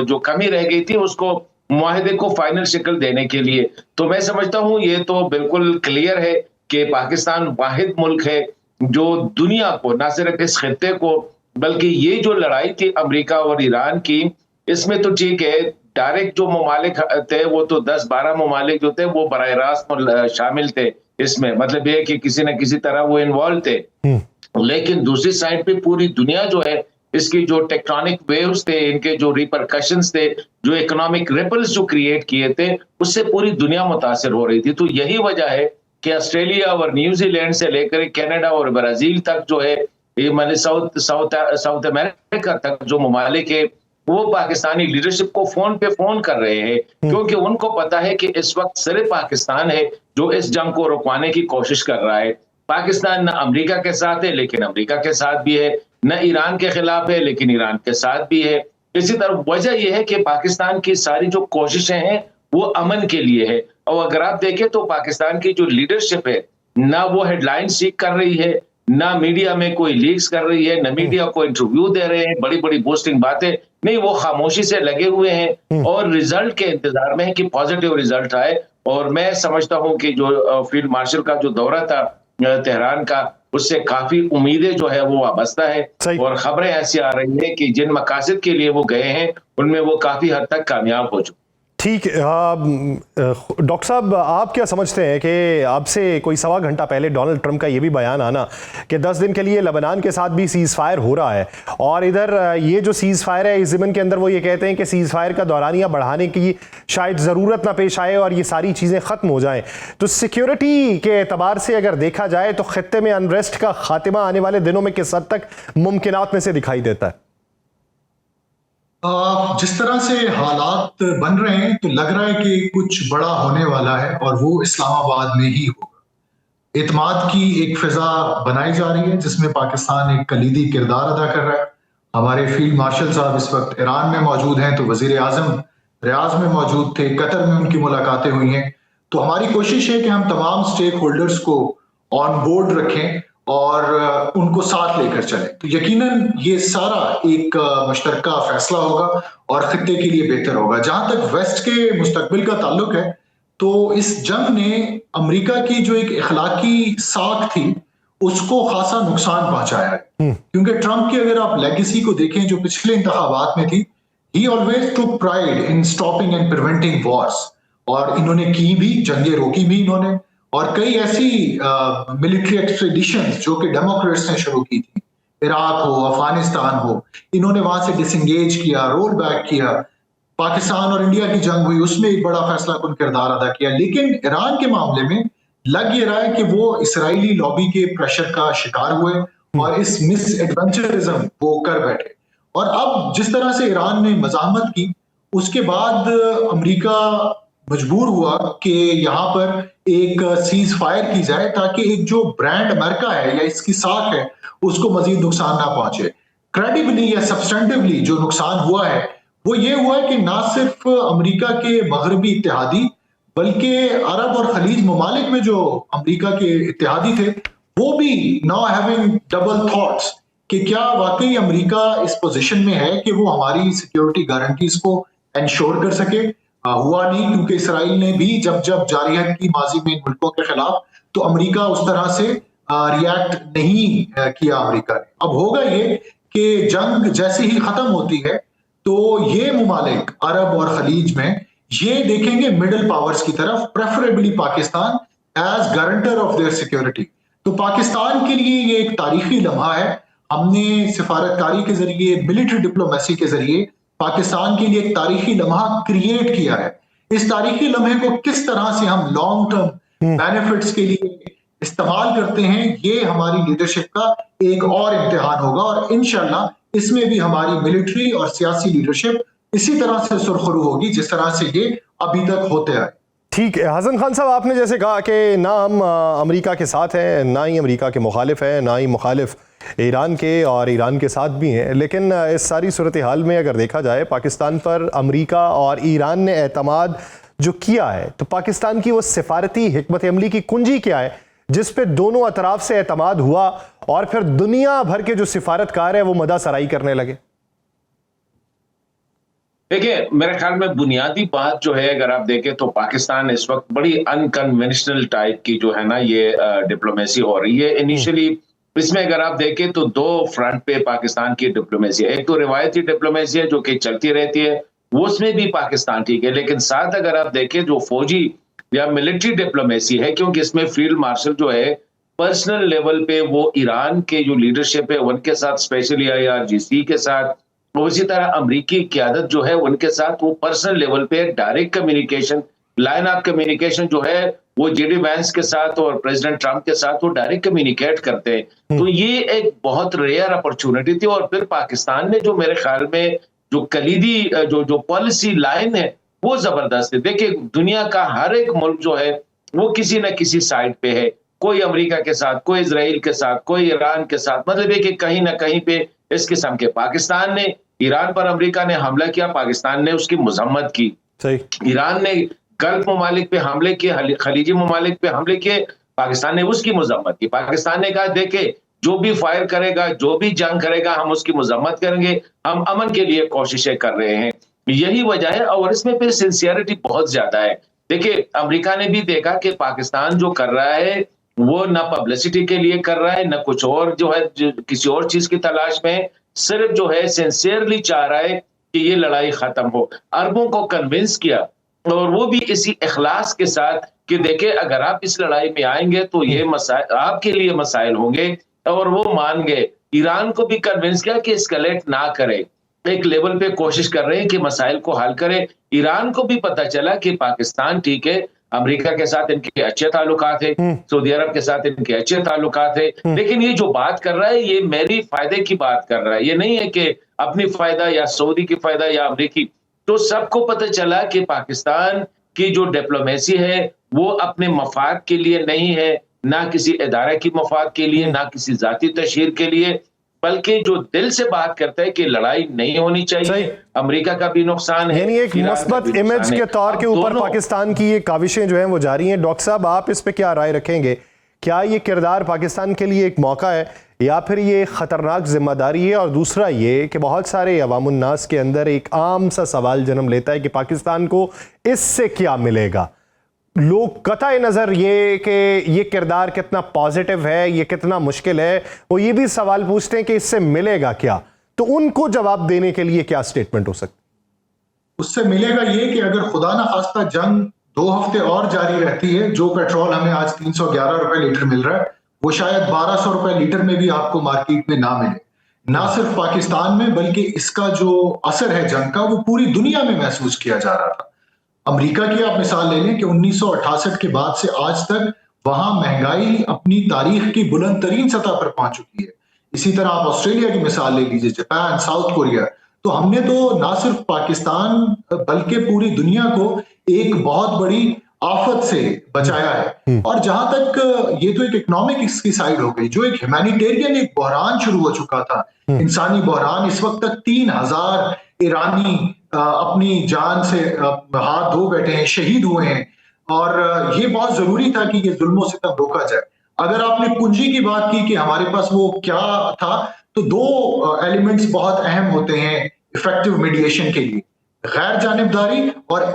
जो कमी रह गई थी उसको मुआहिदे को फाइनल शक्ल देने के लिए, तो मैं समझता हूं ये तो बिल्कुल क्लियर है कि पाकिस्तान वाहिद मुल्क है जो दुनिया को, ना सिर्फ इस खित्ते को, बल्कि ये जो लड़ाई थी अमेरिका और ईरान की, इसमें तो ठीक है डायरेक्ट जो ममालिक थे वो तो 10-12 ममालिक जो थे वो बराह रास्त शामिल थे इसमें, मतलब ये कि किसी न किसी तरह वो इन्वॉल्व थे। लेकिन दूसरी साइड पे पूरी दुनिया जो है, इसकी जो टेक्टोनिक वेव्स थे, इनके जो रिपरकशंस थे, जो इकोनॉमिक रिपल्स जो क्रिएट किए थे, उससे पूरी दुनिया मुतासिर हो रही थी। तो यही वजह है कि ऑस्ट्रेलिया और न्यूजीलैंड से लेकर कनाडा और ब्राजील तक जो है, ये माने साउथ अमेरिका तक जो ममालिक है वो पाकिस्तानी लीडरशिप को फोन कर रहे हैं, क्योंकि उनको पता है कि इस वक्त सिर्फ पाकिस्तान है जो इस जंग को रुकवाने की कोशिश कर रहा है। पाकिस्तान न अमेरिका के साथ है लेकिन अमेरिका के साथ भी है, न ईरान के खिलाफ है लेकिन ईरान के साथ भी है। इसी तरह वजह यह है कि पाकिस्तान की सारी जो कोशिशें हैं वो अमन के लिए है। और अगर आप देखें तो पाकिस्तान की जो लीडरशिप है, ना वो हेडलाइन सीख कर रही है, ना मीडिया में कोई लीक्स कर रही है, ना मीडिया को इंटरव्यू दे रहे हैं, बड़ी बड़ी बोस्टिंग बातें नहीं, वो खामोशी से लगे हुए हैं और रिजल्ट के इंतजार में है कि पॉजिटिव रिजल्ट आए। और मैं समझता हूं कि जो फील्ड मार्शल का जो दौरा था तेहरान का, उससे काफी उम्मीदें जो है वो वाबस्ता है और खबरें ऐसी आ रही है कि जिन मकासद के लिए वो गए हैं उनमें वो काफी हद तक कामयाब हो चुके। ठीक। डॉक्टर साहब, आप क्या समझते हैं कि अब से कोई 1.25 घंटा पहले डोनाल्ड ट्रंप का ये भी बयान आना कि 10 दिन के लिए लेबनान के साथ भी सीज फायर हो रहा है, और इधर ये जो सीज फायर है इस ज़मीन के अंदर वो ये कहते हैं कि सीज फायर का दौरानिया बढ़ाने की शायद ज़रूरत ना पेश आए और ये सारी चीज़ें ख़त्म हो जाएं, तो सिक्योरिटी के एतबार से अगर देखा जाए तो खित्ते में अनरेस्ट का खात्मा आने वाले दिनों में किस हद तक मुमकिनात में से दिखाई देता है? जिस तरह से हालात बन रहे हैं तो लग रहा है कि कुछ बड़ा होने वाला है और वो इस्लामाबाद में ही होगा। एतमाद की एक फिजा बनाई जा रही है जिसमें पाकिस्तान एक कलीदी किरदार अदा कर रहा है। हमारे फील्ड मार्शल साहब इस वक्त ईरान में मौजूद हैं, तो वजीर आजम रियाज में मौजूद थे, कतर में उनकी मुलाकातें हुई हैं। तो हमारी कोशिश है कि हम तमाम स्टेक होल्डर्स को ऑन बोर्ड रखें और उनको साथ लेकर चलें। तो यकीनन ये सारा एक मुश्तरका फैसला होगा और खित्ते के लिए बेहतर होगा। जहां तक वेस्ट के मुस्तकबिल का ताल्लुक है, तो इस जंग ने अमेरिका की जो एक इखलाकी साख थी उसको खासा नुकसान पहुंचाया है। क्योंकि ट्रंप की अगर आप लेगेसी को देखें जो पिछले इंतखाबात में थी, ही always took pride in stopping and preventing Wars, और इन्होंने की भी, जंगें रोकी भी इन्होंने, और कई ऐसी मिलिट्री एक्सपेडिशंस जो कि डेमोक्रेट्स ने शुरू की थी, इराक हो, अफगानिस्तान हो, इन्होंने वहां से डिसंगेज किया, रोल बैक किया। पाकिस्तान और इंडिया की जंग हुई, उसमें एक बड़ा फैसला कुन किरदार अदा किया। लेकिन ईरान के मामले में लग ये रहा है कि वो इसराइली लॉबी के प्रेशर का शिकार हुए और इस मिस एडवेंचरिज्म वो कर बैठे। और अब जिस तरह से ईरान ने मज़ाहमत की, उसके बाद अमेरिका मजबूर हुआ कि यहाँ पर एक सीज फायर की जाए ताकि एक जो ब्रांड अमेरिका है या इसकी साख है उसको मजीद नुकसान ना पहुंचे। क्रेडिबली या सब्सटेंटिवली जो नुकसान हुआ है वो ये हुआ है कि ना सिर्फ अमेरिका के मगरबी इत्तेहादी बल्कि अरब और खलीज ममालिक में जो अमेरिका के इत्तेहादी थे वो भी नाउ हैविंग डबल थॉट्स कि क्या वाकई अमेरिका इस पोजीशन में है कि वो हमारी सिक्योरिटी गारंटीज को इंश्योर कर सके। हुआ नहीं, क्योंकि इसराइल ने भी जब जारहियत की माजी में इन मुल्कों के खिलाफ, तो अमेरिका उस तरह से रिएक्ट नहीं किया अमेरिका ने। अब होगा ये कि जंग जैसे ही खत्म होती है तो ये मुमालिक अरब और खलीज में ये देखेंगे मिडिल पावर्स की तरफ, preferably Pakistan as guarantor of their security. तो पाकिस्तान के लिए ये एक तारीखी लम्हा है। हमने सिफारतकारी के जरिए, मिलिट्री डिप्लोमेसी के जरिए पाकिस्तान के लिए एक तारीखी लम्हा क्रिएट किया है। इस तारीखी लम्हे को किस तरह से हम लॉन्ग टर्म बेनिफिट्स के लिए इस्तेमाल करते हैं, ये हमारी लीडरशिप का एक और इम्तिहान होगा। और इंशाल्लाह इसमें भी हमारी मिलिट्री और सियासी लीडरशिप इसी तरह से सुरखरू होगी जिस तरह से ये अभी तक होते आए। ठीक है हसन खान साहब, आपने जैसे कहा कि ना हम अमेरिका के साथ हैं, ना ही अमेरिका के मुखालिफ हैं, ना ही मुखालिफ ईरान के, और ईरान के साथ भी हैं, लेकिन इस सारी सूरत हाल में अगर देखा जाए पाकिस्तान पर अमेरिका और ईरान ने एतमाद जो किया है, तो पाकिस्तान की वो सिफारती हिकमत अमली की कुंजी क्या है जिस पे दोनों अतराफ से एतमाद हुआ और फिर दुनिया भर के जो सिफारतकार है वो मदा सराई करने लगे? देखिए, मेरे ख्याल में बुनियादी बात जो है, अगर आप देखें तो पाकिस्तान इस वक्त बड़ी अनकन्वेंशनल टाइप की जो है ना ये डिप्लोमेसी हो रही है। इनिशियली इसमें अगर आप देखें तो दो फ्रंट पे पाकिस्तान की डिप्लोमेसी है। एक तो रिवायती डिप्लोमेसी है जो कि चलती रहती है, वो उसमें भी पाकिस्तान ठीक है, लेकिन साथ अगर आप देखें जो फौजी या मिलिट्री डिप्लोमेसी है, क्योंकि इसमें फील्ड मार्शल जो है पर्सनल लेवल पे वो ईरान के जो लीडरशिप है उनके साथ, स्पेशली IRGC के साथ, उसी तरह अमेरिकी क़यादत जो है उनके साथ वो पर्सनल लेवल पे direct communication, line of communication जो है वो JD वैंस के साथ और प्रेसिडेंट ट्रंप के साथ वो डायरेक्ट कम्युनिकेट करते हैं। तो ये एक बहुत रेयर अपॉर्चुनिटी थी। और फिर पाकिस्तान ने जो मेरे ख्याल में जो कलीदी जो पॉलिसी लाइन है वो जबरदस्त है। देखिए, दुनिया का हर एक मुल्क जो है वो किसी न किसी साइड पे है, कोई अमेरिका के साथ, कोई इजराइल के साथ, कोई ईरान के साथ, मतलब है कि कहीं ना कहीं पे इस किस्म के। पाकिस्तान ने ईरान पर अमेरिका ने हमला किया, पाकिस्तान ने उसकी मजम्मत की। सही। ईरान ने गल्फ ममालिक पे हमले किए, खलीजी ममालिक पे हमले किए, पाकिस्तान ने उसकी मजम्मत की। पाकिस्तान ने कहा देखे जो भी फायर करेगा, जो भी जंग करेगा, हम उसकी मजम्मत करेंगे, हम अमन के लिए कोशिशें कर रहे हैं। यही वजह है, और इसमें फिर सिंसियरिटी बहुत ज्यादा है। देखिए, अमेरिका ने भी देखा कि पाकिस्तान जो कर रहा है वो ना पब्लिसिटी के लिए कर रहा है, ना कुछ और जो है किसी और चीज की तलाश में, सिर्फ जो है सिंसियरली चाह रहा है कि ये लड़ाई खत्म हो। अरबों को कन्विंस किया, और वो भी इसी इखलास के साथ कि देखे अगर आप इस लड़ाई में आएंगे तो ये मसाइल आपके लिए मसाइल होंगे, और वो मान गए। ईरान को भी कन्विंस किया कि एस्केलेट ना करे, एक लेवल पे कोशिश कर रहे हैं कि मसाइल को हल करे। ईरान को भी पता चला कि पाकिस्तान ठीक है, अमेरिका के साथ इनके अच्छे ताल्लुकात है, सऊदी अरब के साथ इनके अच्छे ताल्लुकात है, लेकिन ये जो बात कर रहा है ये मेरी फायदे की बात कर रहा है, ये नहीं है कि अपनी फायदा या सऊदी की फायदा या अमेरिकी। तो सबको पता चला कि पाकिस्तान की जो डिप्लोमेसी है वो अपने मफाद के लिए नहीं है, ना किसी इदारे की मफाद के लिए, ना किसी जाती तशहीर के लिए, बल्कि जो दिल से बात करता है कि लड़ाई नहीं होनी चाहिए, अमेरिका का भी नुकसान है, यानी एक मुस्बत इमेज के तौर के ऊपर पाकिस्तान की ये काविशें जो हैं वो जारी हैं। डॉक्टर साहब, आप इस पे क्या राय रखेंगे? क्या ये किरदार पाकिस्तान के लिए एक मौका है या फिर ये खतरनाक जिम्मेदारी है? और दूसरा ये कि बहुत सारे अवामुन्नास के अंदर एक आम सा सवाल जन्म लेता है कि पाकिस्तान को इससे क्या मिलेगा। लोग कतई नज़र ये कि ये किरदार कितना पॉजिटिव है, ये कितना मुश्किल है, वो ये भी सवाल पूछते हैं कि इससे मिलेगा क्या। तो उनको जवाब देने के लिए क्या स्टेटमेंट हो सकती? उससे मिलेगा ये कि अगर खुदा ना खास्ता जंग 2 हफ्ते और जारी रहती है, जो पेट्रोल हमें आज 311 रुपए लीटर मिल रहा है वो शायद 1200 रुपए लीटर में भी आपको मार्केट में ना मिले। ना सिर्फ पाकिस्तान में बल्कि इसका जो असर है जंग का वो पूरी दुनिया में महसूस किया जा रहा था। अमेरिका की आप मिसाल ले लें कि 1968 के बाद से आज तक वहां महंगाई अपनी तारीख की बुलंद तरीन सतह पर पहुंच चुकी है। इसी तरह आप ऑस्ट्रेलिया की मिसाल ले लीजिए, जापान, साउथ कोरिया। तो हमने तो ना सिर्फ पाकिस्तान बल्कि पूरी दुनिया को एक बहुत बड़ी आफत से बचाया है। और जहां तक ये तो एक इकोनॉमिक इसकी साइड हो गई, जो एक ह्यूमैनिटेरियन एक बहरान शुरू हो चुका था, इंसानी बहरान। इस वक्त तक 3000 ईरानी अपनी जान से हाथ धो बैठे हैं, शहीद हुए हैं, और ये बहुत जरूरी था कि ये जुल्मों से तब रोका जाए। अगर आपने पूंजी की बात की कि हमारे पास वो क्या था, तो 2 एलिमेंट्स बहुत अहम होते हैं इफेक्टिव मीडिएशन के लिए, गैर जानिबदारी और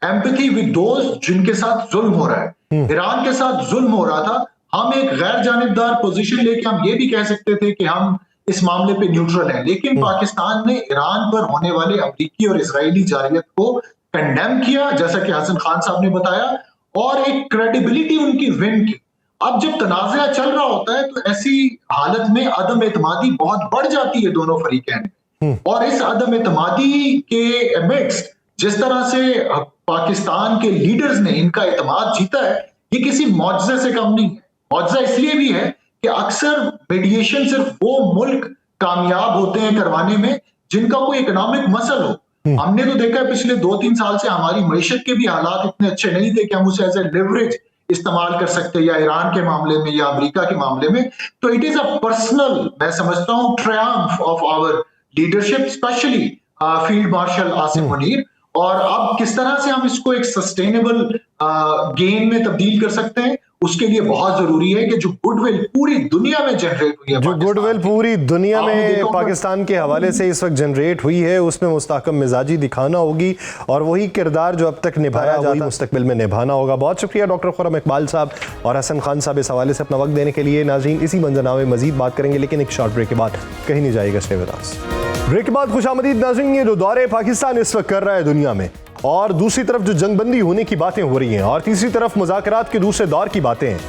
एम्पैथी विद दोज जिनके साथ जुल्म हो रहा है। ईरान के साथ जुल्म हो रहा था, हम एक गैर जानिबदार पोजीशन लेके हम ये भी कह सकते थे कि हम इस मामले पे न्यूट्रल है, लेकिन पाकिस्तान ने ईरान पर होने वाले अमेरिकी और इजरायली जारियत को कंडेम किया, जैसा कि हसन खान साहब ने बताया, और एक क्रेडिबिलिटी उनकी विन की। अब जब तनाज़ा चल रहा होता है तो ऐसी हालत में अदम एतमादी बहुत बढ़ जाती है दोनों फरीकैन में, और इस अदम एतमादी के एमिड्स्ट जिस तरह से पाकिस्तान के लीडर्स ने इनका एतमाद जीता है, ये किसी मौजज़े से कम नहीं है। मौजज़ा इसलिए भी है कि अक्सर मीडिएशन सिर्फ वो मुल्क कामयाब होते हैं करवाने में जिनका कोई इकोनॉमिक मसल हो, हमने तो देखा है पिछले 2-3 साल से हमारी मईशत के भी हालात इतने अच्छे नहीं थे कि हम उसे एज ए लेवरेज इस्तेमाल कर सकते, या ईरान के मामले में या अमेरिका के मामले में। तो इट इज अ पर्सनल, मैं समझता हूँ, triumph of our leadership, specially field marshal Asif Munir. और अब किस तरह से हम इसको एक सस्टेनेबल गेन में तब्दील कर सकते हैं, उसके लिए बहुत जरूरी है कि जो गुडविल पूरी दुनिया में जनरेट हुई है, जो गुडविल पूरी दुनिया में पाकिस्तान के हवाले से इस वक्त जनरेट हुई है, उसमें मुस्तहकम मिजाजी दिखाना होगी और वही किरदार जो अब तक निभाया वही मुस्तकबिल में निभाना होगा। बहुत शुक्रिया डॉक्टर खुर्रम इकबाल साहब और हसन खान साहब इस हवाले से अपना वक्त देने के लिए। नाज़रीन, इसी मंजरनामे में मजीद बात करेंगे, लेकिन एक शॉर्ट ब्रेक के बाद कहीं नहीं जाएगा। Stay with us. ब्रेक के बाद खुशामदीद नाज़रीन। ये जो दौरे पाकिस्तान इस वक्त कर रहा है दुनिया में, और दूसरी तरफ जो जंगबंदी होने की बातें हो रही हैं, और तीसरी तरफ मुज़ाकरात के दूसरे दौर की बातें हैं,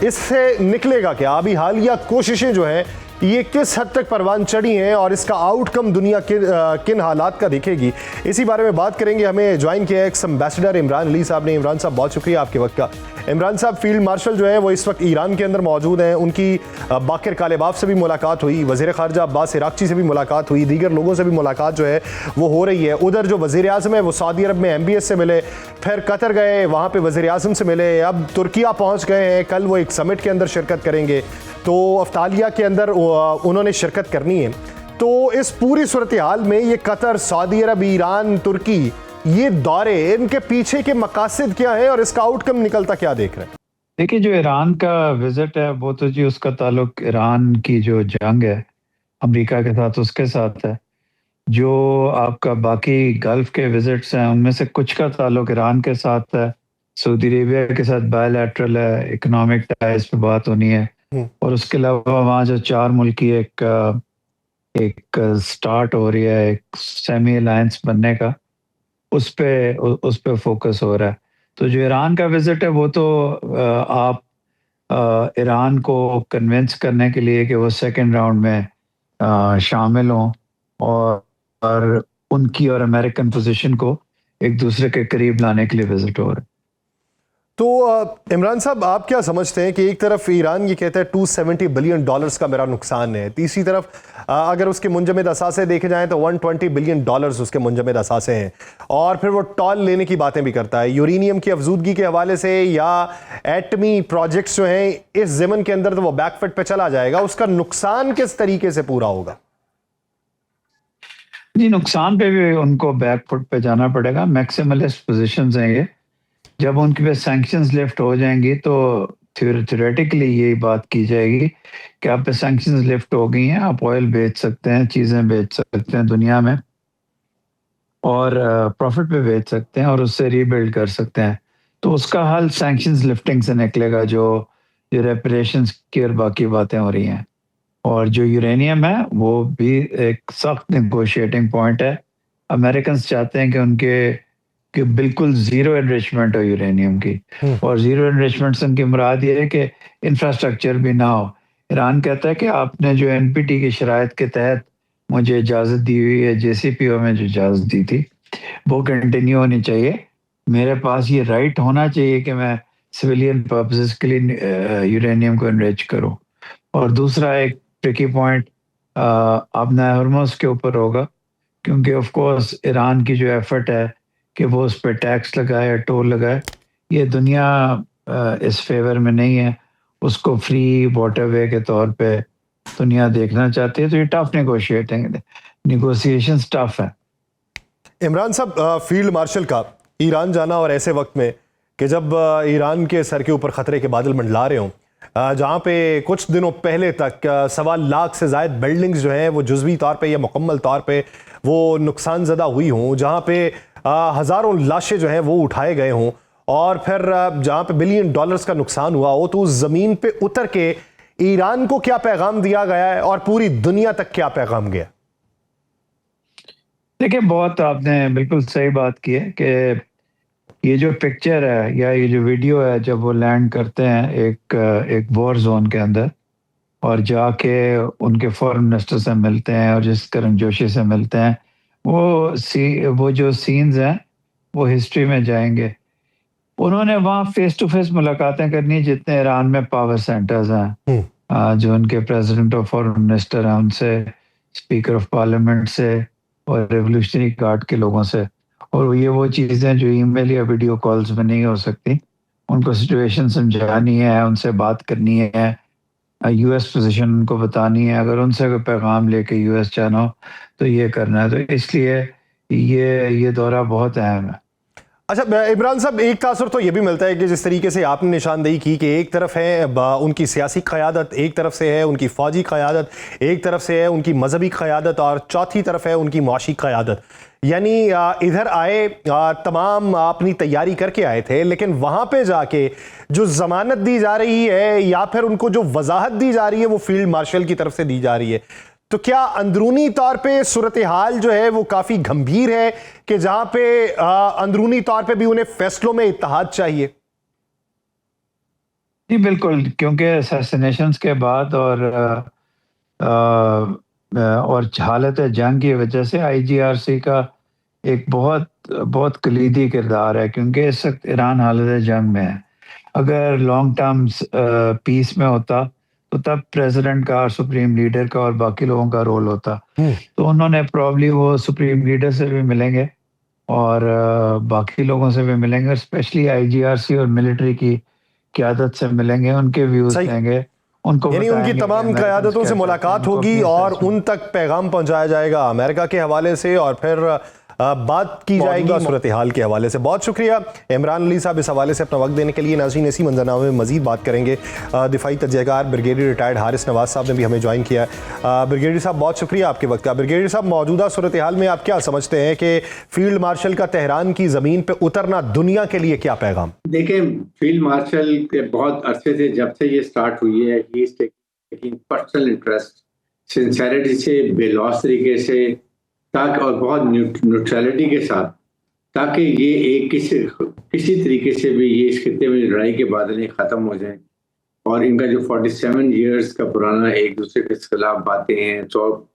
इससे निकलेगा क्या? अभी हालिया कोशिशें जो हैं ये किस हद तक परवान चढ़ी हैं और इसका आउटकम दुनिया किन हालात का दिखेगी, इसी बारे में बात करेंगे। हमें ज्वाइन किया एक्स एम्बेसडर इमरान अली साहब ने। इमरान साहब, बहुत शुक्रिया आपके वक्त का। इमरान साहब, फील्ड मार्शल जो है वो इस वक्त ईरान के अंदर मौजूद हैं। उनकी बाकिर कालेबाफ से भी मुलाकात हुई, वज़ीर ख़ारजा अब्बास इराक़ची से भी मुलाकात हुई, दीगर लोगों से भी मुलाकात जो है वो हो रही है। उधर जो वज़ीर आज़म है वो सऊदी अरब में MBS से मिले, फिर कतर गए, वहाँ पर वज़ीर आज़म से मिले, अब तुर्किया पहुँच गए हैं, कल वो एक समिट के अंदर शिरकत करेंगे, तो अफ्तालिया के अंदर उन्होंने शिरकत करनी है। तो इस पूरी सूरत हाल में ये कतर, सऊदी अरब, ईरान, तुर्की, ये दौरे, इनके पीछे के मकासद क्या है और इसका आउटकम निकलता क्या देख रहे हैं? देखिए, जो ईरान का विजिट है वो तो जी उसका ताल्लुक ईरान की जो जंग है अमेरिका के साथ, उसके साथ है। जो आपका बाकी गल्फ के विजिट्स हैं उनमें से कुछ का ताल्लुक ईरान के साथ है, सऊदी अरेबिया के साथ बायलैटरल है, इकोनॉमिक टाइज पे बात होनी है। और उसके अलावा वहाँ जो 4 मुल्क की एक स्टार्ट हो रही है, एक सेमी अलायंस बनने का, उस पे फोकस हो रहा है। तो जो ईरान का विजिट है वो तो आप ईरान को कन्विंस करने के लिए कि वो सेकंड राउंड में शामिल हों और उनकी और अमेरिकन पोजीशन को एक दूसरे के करीब लाने के लिए विजिट हो रहा है। तो इमरान साहब, आप क्या समझते हैं कि एक तरफ ईरान ये कहता है $270 बिलियन का मेरा नुकसान है, तीसरी तरफ अगर उसके मुंजमद असासे देखे जाएं तो $120 बिलियन उसके मुंजमद असासे हैं, और फिर वो टॉल लेने की बातें भी करता है यूरेनियम की अफजूदगी के हवाले से, या एटमी प्रोजेक्ट्स जो हैं इस ज़मन के अंदर तो वो बैकफुट पे चला जाएगा, उसका नुकसान किस तरीके से पूरा होगा? जी, नुकसान पे भी उनको बैकफुट पे जाना पड़ेगा। मैक्सिमलिस्ट पोजीशंस हैं ये। जब उनके पे सैंक्शंस लिफ्ट हो जाएंगी तो थ्योरेटिकली यही बात की जाएगी कि आप पे सैंक्शंस लिफ्ट हो गई हैं, आप ऑयल बेच सकते हैं, चीज़ें बेच सकते हैं दुनिया में, और प्रॉफिट पे बेच सकते हैं और उससे रीबिल्ड कर सकते हैं। तो उसका हल सैंक्शंस लिफ्टिंग से निकलेगा, जो रेपरेशंस की और बाकी बातें हो रही हैं। और जो यूरेनियम है वो भी एक सख्त नेगोशिएटिंग पॉइंट है। अमेरिकन चाहते हैं कि उनके कि बिल्कुल जीरो एनरिचमेंट हो यूरेनियम की, और जीरो एनरिचमेंट से उनकी मुराद ये है कि इंफ्रास्ट्रक्चर भी ना हो। ईरान कहता है कि आपने जो NPT की शराइत के तहत मुझे इजाज़त दी हुई है, JCPOA में जो इजाज़त दी थी वो कंटिन्यू होनी चाहिए। मेरे पास ये राइट होना चाहिए कि मैं सिविलियन पर्पसेस के लिए यूरेनियम को एनरिच करूं। और दूसरा एक ट्रिकी पॉइंट अपना हॉर्मोज के ऊपर होगा, क्योंकि ऑफ कोर्स ईरान की जो एफर्ट है कि वो उस पर टैक्स लगाए, टोल लगाए, ये दुनिया इस फेवर में नहीं है। उसको फ्री वाटरवे के तौर पे दुनिया देखना चाहती है। तो ये टफ नेगोशिएशंस टफ है। इमरान साहब, फील्ड मार्शल का ईरान जाना, और ऐसे वक्त में कि जब ईरान के सर के ऊपर खतरे के बादल मंडला रहे हों, जहाँ पे कुछ दिनों पहले तक 1.25 लाख से ज़ायद बिल्डिंग्स जो हैं वो जुज़वी तौर पे या मुकम्मल तौर पे वो नुकसान ज़दा हुई हों, जहाँ पे हज़ारों लाशें जो हैं वो उठाए गए हों, और फिर जहाँ पे $1 बिलियन का नुकसान हुआ हो, तो उस ज़मीन पे उतर के ईरान को क्या पैगाम दिया गया है और पूरी दुनिया तक क्या पैगाम गया? देखिए, बहुत आपने बिल्कुल सही बात की है कि ये जो पिक्चर है या ये जो वीडियो है, जब वो लैंड करते हैं एक वॉर जोन के अंदर और जाके उनके फॉरेन मिनिस्टर से मिलते हैं और जिस गर्मजोशी से मिलते हैं, वो जो सीन्स हैं वो हिस्ट्री में जाएंगे। उन्होंने वहाँ फेस टू फेस मुलाकातें करनी, जितने ईरान में पावर सेंटर्स हैं, जो उनके प्रेसिडेंट और फॉरेन मिनिस्टर हैं उनसे, स्पीकर ऑफ पार्लियामेंट से, और रेवोल्यूशनरी गार्ड के लोगों से, और ये वो चीज़ें जो ईमेल या वीडियो कॉल्स में नहीं हो सकती, उनको सिचुएशन समझानी है, उनसे बात करनी है, यूएस पोजीशन उनको बतानी है, अगर उनसे कोई पैगाम लेके यूएस जाना हो तो ये करना है। तो इसलिए ये दौरा बहुत अहम है। अच्छा इमरान साहब, एक तासुर तो ये भी मिलता है कि जिस तरीके से आपने निशानदेही की कि एक तरफ है उनकी सियासी क़यादत, एक तरफ से है उनकी फ़ौजी क़यादत, एक तरफ से है उनकी मजहबी क़यादत और चौथी तरफ है उनकी मुआशी क़यादत। यानी इधर आए तमाम अपनी तैयारी करके आए थे, लेकिन वहाँ पे जाके जो ज़मानत दी जा रही है या फिर उनको जो वजाहत दी जा रही है वो फील्ड मार्शल की तरफ से दी जा रही है। तो क्या अंदरूनी तौर पे सूरत हाल जो है वो काफ़ी गंभीर है कि जहाँ पे अंदरूनी तौर पे भी उन्हें फैसलों में इत्तेहाद चाहिए? जी बिल्कुल, क्योंकि असैसिनेशंस के बाद और हालत जंग की वजह से आईजीआरसी का एक बहुत बहुत कलीदी किरदार है, क्योंकि इस वक्त ईरान हालत जंग में है। अगर लॉन्ग टर्म पीस में होता तो तब प्रेसिडेंट का और सुप्रीम लीडर का और बाकी लोगों का रोल होता। तो उन्होंने प्रॉब्ली वो सुप्रीम लीडर से भी मिलेंगे और बाकी लोगों से भी मिलेंगे, और स्पेशली आईजीआरसी और मिलिट्री की क़यादत से मिलेंगे, उनके व्यूज लेंगे, उनको यानी उनकी तमाम क़यादतों से मुलाकात होगी और उन तक पैगाम पहुंचाया जाएगा अमेरिका के हवाले से, और फिर बात की जाएगी सूरत हाल के हवाले से। बहुत शुक्रिया इमरान अली साहब इस हवाले से अपना वक्त देने के लिए। नाज़रीन, इसी मंजरनामे में मजीद बात करेंगे। दिफाई तजज़ियाकार ब्रिगेडियर रिटायर्ड हारिस नवाज साहब ने भी हमें ज्वाइन किया है। ब्रिगेडियर साहब, बहुत शुक्रिया आपके वक्त का। ब्रिगेडियर साहब, मौजूदा सूरत हाल में आप क्या समझते हैं कि फील्ड मार्शल का तेहरान की ज़मीन पर उतरना दुनिया के लिए क्या पैगाम? देखें, फील्ड मार्शल के बहुत अरसे से, जब से ये स्टार्ट हुई है, पर्सनल इंटरेस्ट, सिंसेरिटी से, बेलौस तरीके से, ताकि और बहुत न्यूट्रलिटी के साथ, ताकि ये एक किसी तरीके से भी ये इस खित्ते में लड़ाई के बादल ख़त्म हो जाएं, और इनका जो 47 इयर्स का पुराना एक दूसरे के खिलाफ बातें हैं, तो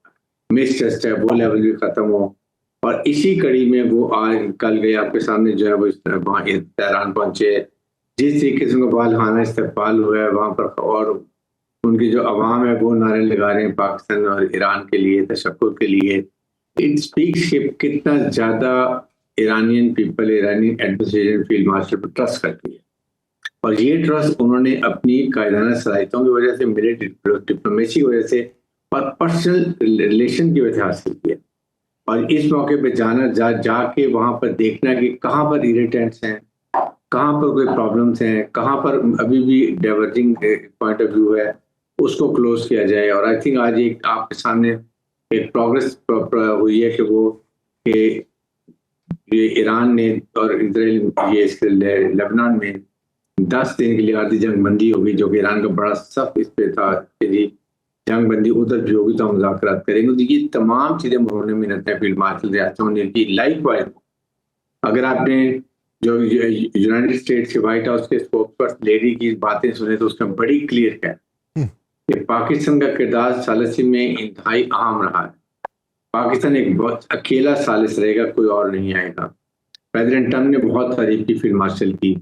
मिसट्रस्ट है, वो लेवल भी ख़त्म हो। और इसी कड़ी में वो आज कल गए आपके सामने जो है वो तेहरान पहुंचे, जिस तरीके से उनका बालखाना इस्तेमाल हुआ है वहाँ पर, और उनकी जो अवाम है वो नारे लगा रहे हैं पाकिस्तान और ईरान के लिए, तशक्कुर के लिए। इट स्पीक्स कि कितना ज़्यादा Iranian people, Iranian administration field marshal पर ट्रस्ट करती है, और ये ट्रस्ट उन्होंने अपनी कायदाना सलाहियतों की वजह से, मिलिट्री डिप्लोमेसी की वजह से और पर्सनल रिलेशन की वजह से हासिल किया। और इस मौके पे जाना, जाके वहाँ पर देखना कि कहाँ पर इरिटेंट्स हैं, कहाँ पर कोई प्रॉब्लम्स हैं, कहाँ पर अभी भी डाइवर्जिंग पॉइंट ऑफ व्यू है, उसको क्लोज किया जाए। और आई थिंक आज एक आपके सामने एक प्रोग्रेस हुई है कि वो ये ईरान ने और इजराइल ये लेबनान में 10 दिन के लिए आधी जंग बंदी होगी, जो कि ईरान का बड़ा सख्त इस पे था कि जी जंग बंदी उधर भी होगी तो हम मुज़ाकरात करेंगे। तो ये तमाम चीज़ें उन्होंने मिलते हैं फील्ड मार्शल रियासतों ने की। लाइक वाइज अगर आपने जो यूनाइटेड स्टेट्स के व्हाइट हाउस के स्पोक्सपर्सन लेडी की बातें सुने तो उसमें बड़ी क्लियर है कि पाकिस्तान का किरदार सालिसी में इंतहाई अहम रहा है। पाकिस्तान एक बहुत अकेला सालिस रहेगा, कोई और नहीं आएगा। प्रेसिडेंट ट्रम्प ने बहुत तारीफ की फील्ड मार्शल की,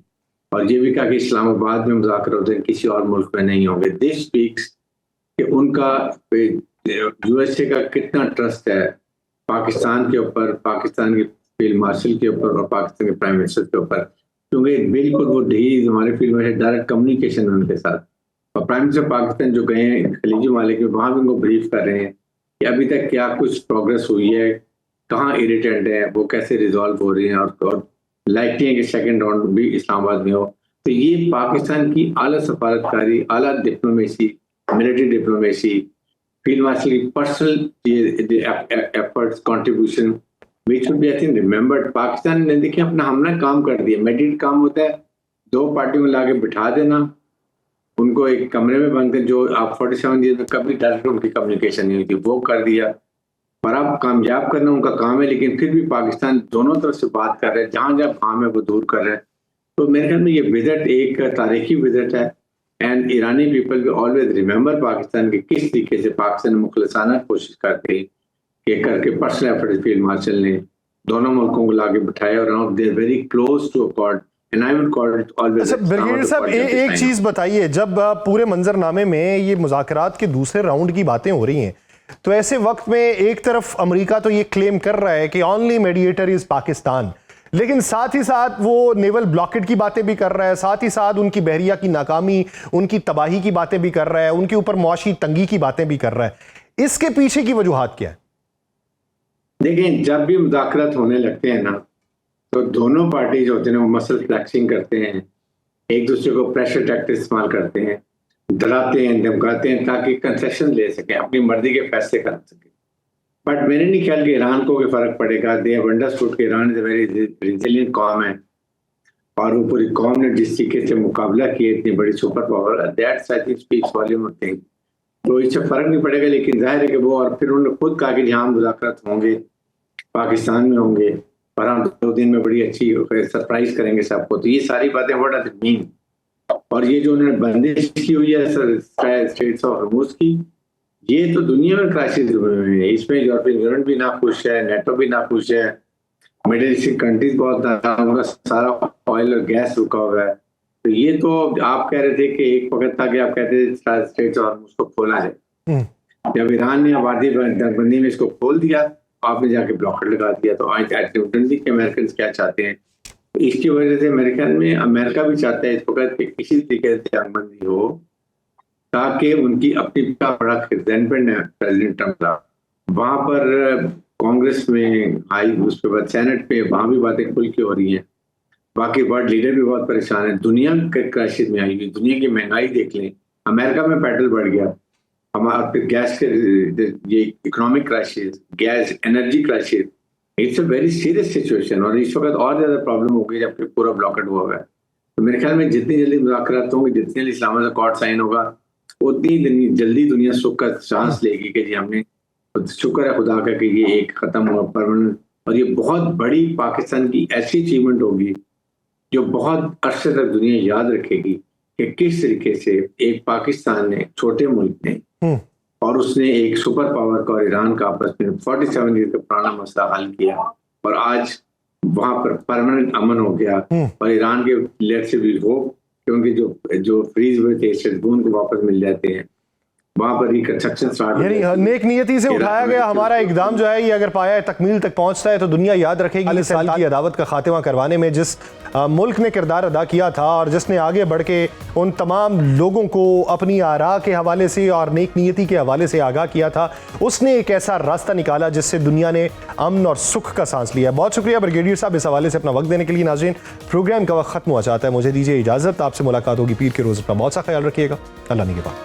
और ये भी कहा कि इस्लामाबाद में मुज़ाकरा होते हैं, किसी और मुल्क में नहीं होंगे। दिस स्पीक्स कि उनका यूएसए का कितना ट्रस्ट है पाकिस्तान के ऊपर, पाकिस्तान के फील्ड मार्शल के ऊपर और पाकिस्तान के प्राइम मिनिस्टर के ऊपर, क्योंकि बिल्कुल वो हमारे फील्ड में डायरेक्ट कम्युनिकेशन उनके साथ। और प्राइम मिनिस्टर पाकिस्तान जो गए हैं खलीजी मालिक में, वहाँ भी उनको ब्रीफ कर रहे हैं कि अभी तक क्या कुछ प्रोग्रेस हुई है, कहाँ इरिटेंट है, वो कैसे रिजॉल्व हो रही हैं, और लाइकली है कि सेकेंड राउंड भी इस्लामाबाद में हो। तो ये पाकिस्तान की आला सफारतकारी, आला diplomacy, military diplomacy, field marshal की personal efforts, contribution which should be I think remembered. Pakistan ने देखिए अपना हमने काम कर दिया। मेडिकेट काम होता है 2 पार्टियों में लाके बिठा देना, उनको एक कमरे में बंद कर, जो आप 47 ईयर में कभी डायरेक्ट उनकी कम्युनिकेशन नहीं हुई थी, वो कर दिया। पर अब कामयाब करना उनका काम है, लेकिन फिर भी पाकिस्तान दोनों तरफ से बात कर रहे हैं, जहाँ जहाँ काम है वो दूर कर रहे हैं। तो मेरे ख्याल में ये विजिट एक तारीखी विजिट है, and Irani people will always remember Pakistan के किस तरीके से पाकिस्तान मुखलसाना कोशिश करके करके पर्सनल एफर्ट फील्ड मार्शल ने दोनों मुल्कों को लाके बिठाया, और now they are very close to accord. Brigadier साहब, एक चीज बताइए, जब पूरे मंजरनामे में ये मुज़ाकरात के दूसरे राउंड की बातें हो रही हैं, तो ऐसे वक्त में एक तरफ अमेरिका तो ये क्लेम कर रहा है कि ओनली मीडिएटर इज पाकिस्तान, लेकिन साथ ही साथ वो नेवल ब्लॉकेट की बातें भी कर रहा है, साथ ही साथ उनकी बहरिया की नाकामी, उनकी तबाही की बातें भी कर रहा है, उनके ऊपर मुआशी तंगी की बातें भी कर रहा है। इसके पीछे की वजूहात क्या है? देखें, जब भी मुज़ाकरात होने लगते हैं ना, तो दोनों पार्टी जो होते हैं वो मसल फ्लैक्सिंग करते हैं, एक दूसरे को प्रेशर टैक्टिक्स इस्तेमाल करते हैं, डराते हैं, धमकाते हैं ताकि कंसेशन ले सकें, अपनी मर्जी के फैसले कर सकें। बट मैंने नहीं ख्याल कि ईरान को कोई फर्क पड़ेगा। दे हैव अंडरस्टूड कि Iran is a very resilient कौम है और वो पूरी कौम ने जिस तरीके से मुकाबला किया इतनी बड़ी super power, that's I think speaks volume of thing. तो इससे फर्क नहीं पड़ेगा, लेकिन जाहिर है कि वो, और फिर उन्होंने खुद कहा कि जहाँ मुज़ाकरात होंगे पाकिस्तान में होंगे और हम 2 दिन में बड़ी अच्छी सरप्राइज करेंगे सबको। तो ये सारी बातें व्हाट डज इट मीन? और ये जो उन्होंने बंदिश की हुई है स्ट्रेट्स ऑफ हॉर्मुज़ की, ये तो दुनिया में क्राइसिस है। इसमें यूरोपियन यूनियन भी नाखुश है, नेटो भी नाखुश है, मिडिल ईस्टर्न कंट्रीज बहुत उनका सारा ऑयल और गैस रुका हुआ है। तो ये तो आप कह रहे थे कि एक वक्त था कि आप कहते थे स्ट्रेट्स ऑफ हॉर्मुज़ को खोला जाए। जब ईरान ने आबादी बंदी में इसको खोल दिया, आपने जाके ब्लॉकेट लगा दिया। तो आज अमेरिकन क्या चाहते हैं? इसकी वजह से अमेरिका भी चाहता है इस वक्त कि किसी तरीके से जंगबंदी हो ताकि उनकी अपनी का बड़ा रिजेंटमेंट है प्रेसिडेंट ट्रंप का। वहां पर कांग्रेस में आई, उसके बाद सेनेट पे वहां भी बातें खुल के हो रही हैं। बाकी वर्ल्ड लीडर भी बहुत परेशान है, दुनिया के क्राइसिस में आई हुई, दुनिया की महंगाई देख लें, अमेरिका में पेट्रोल बढ़ गया, हमारा गैस के ये economic crisis, gas energy crisis, it's a very serious situation. और इस वक्त और ज्यादा प्रॉब्लम हो गई जबकि पूरा ब्लॉकेट हुआ है। तो मेरे ख्याल में जितनी जल्दी मुज़ाकरात होंगे, जितनी जल्दी इस्लामाबाद अकॉर्ड साइन होगा, उतनी जल्दी दुनिया सुख का चांस लेगी कि जी हमने, शुक्र है खुदा का कि ये एक खत्म हुआ परमानेंट। और ये बहुत बड़ी पाकिस्तान की ऐसी अचीवमेंट होगी जो बहुत अरसे तक दुनिया याद रखेगी कि किस तरीके से एक पाकिस्तान ने, छोटे मुल्क ने, और उसने एक सुपर पावर का और ईरान का आपस में 47 ईयर का पुराना मसला हल किया और आज वहां पर परमानेंट अमन हो गया। और ईरान के लेट्स वी होप कि उनके जो फ्रीज हुए थे शतगुन को वापस मिल जाते हैं, वहां पर रिकंस्ट्रक्शन स्टार्ट। यानी नेक नियति से उठाया गया हमारा इकदाम जो है, ये अगर पाया तकमील तक पहुंचता है तो दुनिया याद रखेगी इस साल की अदावत का खात्मा करवाने में जिस मुल्क ने किरदार अदा किया था और जिसने आगे बढ़ के उन तमाम लोगों को अपनी आरा के हवाले से और नेक नियति के हवाले से आगाह किया था। उसने एक ऐसा रास्ता निकाला जिससे दुनिया ने अमन और सुख का सांस लिया। बहुत शुक्रिया ब्रिगेडियर साहब इस हवाले से अपना वक्त देने के लिए। नाज़रीन, प्रोग्राम का वक्त खत्म हुआ चाहता है, मुझे दीजिए इजाजत। आपसे मुलाकात होगी पीर के रोज़। अपना बहुत सा ख्याल रखिएगा। अल्लाह ने के बाद।